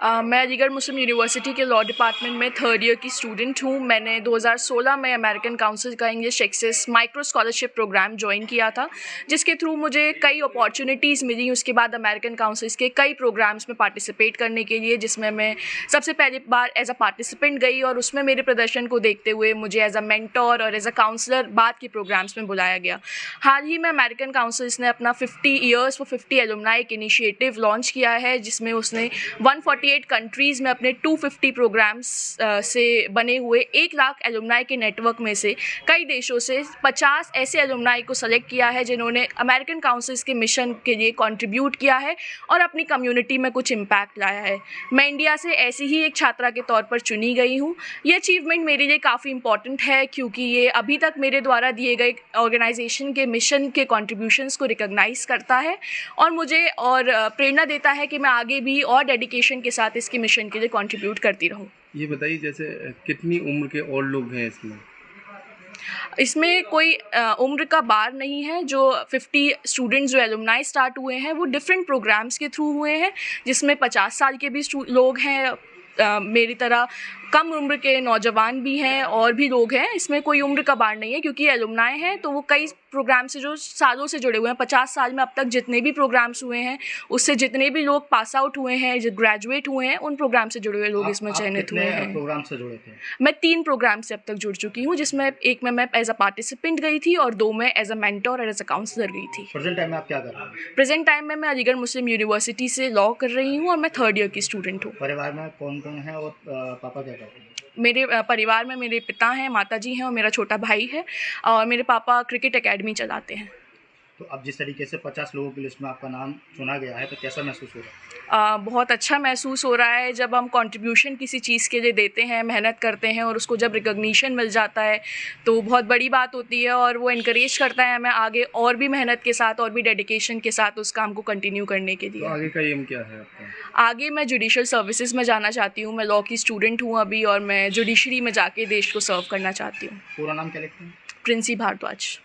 मैं Aligarh Muslim University के law department में थर्ड ईयर की स्टूडेंट हूँ। मैंने 2016 में अमेरिकन काउंसिल का English Access Micro Scholarship Programme join किया था, जिसके थ्रू मुझे कई अपॉर्चुनिटीज़ मिली। उसके बाद अमेरिकन काउंसिल्स के कई प्रोग्राम्स में पार्टिसिपेट करने के लिए, जिसमें मैं सबसे पहली बार एज अ पार्टिसिपेंट गई और उसमें मेरे प्रदर्शन को देखते हुए मुझे एज अ मेंटोर और एज अ काउंसलर बाद के प्रोग्राम्स में बुलाया गया। हाल ही में अमेरिकन काउंसिल्स ने अपना 50 ईयर्स फॉर 50 एलुमनाई एक इनिशिएटिव लॉन्च किया है, जिसमें उसने 148 कंट्रीज़ में अपने 250 प्रोग्राम्स से बने हुए 1 लाख एलुमनाई के नेटवर्क में से कई देशों से 50 ऐसे एलुमनाई को सेलेक्ट किया है जिन्होंने अमेरिकन काउंसिल्स के मिशन के लिए कंट्रीब्यूट किया है और अपनी कम्युनिटी में कुछ इम्पैक्ट लाया है। मैं इंडिया से ऐसी ही एक छात्रा के तौर पर चुनी गई हूँ। ये अचीवमेंट मेरे लिए काफ़ी इंपॉर्टेंट है, क्योंकि ये अभी तक मेरे द्वारा दिए गए ऑर्गेनाइजेशन के मिशन के कंट्रीब्यूशंस को रिकॉग्नाइज़ करता है और मुझे और प्रेरणा देता है कि मैं आगे भी और डेडिकेशन के साथ इसके मिशन के लिए कंट्रीब्यूट करती रहूं। ये बताइए, जैसे कितनी उम्र के और लोग हैं इसमें? इसमें कोई उम्र का बार नहीं है। जो 50 स्टूडेंट्स जो एलुमनाई स्टार्ट हुए हैं वो डिफरेंट प्रोग्राम्स के थ्रू हुए हैं, जिसमें 50 साल के भी लोग हैं, मेरी तरह कम उम्र के नौजवान भी हैं और भी लोग हैं। इसमें कोई उम्र का बार नहीं है, क्योंकि एलुमनाई हैं तो वो कई प्रोग्राम से जो सालों से जुड़े हुए हैं। 50 साल में अब तक जितने भी प्रोग्राम्स हुए हैं, उससे जितने भी लोग पास आउट हुए हैं, जो ग्रेजुएट हुए हैं, उन प्रोग्राम से जुड़े हुए लोग इसमें चयनित हुए हैं। प्रोग्राम से जुड़े थे? मैं 3 प्रोग्राम से अब तक जुड़ चुकी हूँ, जिसमें एक में मैं एज अ पार्टिसिपेंट गई थी और 2 में एज अ मेंटोर और एज अ काउंसलर गई थी। प्रेजेंट टाइम में आप क्या कर रहे हैं? प्रेजेंट टाइम में मैं अलीगढ़ मुस्लिम यूनिवर्सिटी से लॉ कर रही हूँ और मैं थर्ड ईयर की स्टूडेंट हूँ। परिवार में कौन कौन है और पापा क्या करते हैं? मेरे परिवार में मेरे पिता हैं, माताजी हैं और मेरा छोटा भाई है, और मेरे पापा क्रिकेट एकेडमी चलाते हैं। तो अब जिस तरीके से 50 लोगों की लिस्ट में आपका नाम चुना गया है, तो कैसा महसूस हो रहा है? बहुत अच्छा महसूस हो रहा है। जब हम कंट्रीब्यूशन किसी चीज़ के लिए देते हैं, मेहनत करते हैं और उसको जब रिकॉग्निशन मिल जाता है तो बहुत बड़ी बात होती है, और वो इनकरेज करता है हमें आगे और भी मेहनत के साथ और भी डेडिकेशन के साथ उस काम को कंटिन्यू करने के लिए। तो आगे का एम क्या है आपका? आगे मैं जुडिशियल सर्विसेज में जाना चाहती हूँ। मैं लॉ की स्टूडेंट हूँ अभी, और मैं जुडिशरी में जाके देश को सर्व करना चाहती हूँ। पूरा नाम क्या लिखते हैं? प्रिंसी भारद्वाज।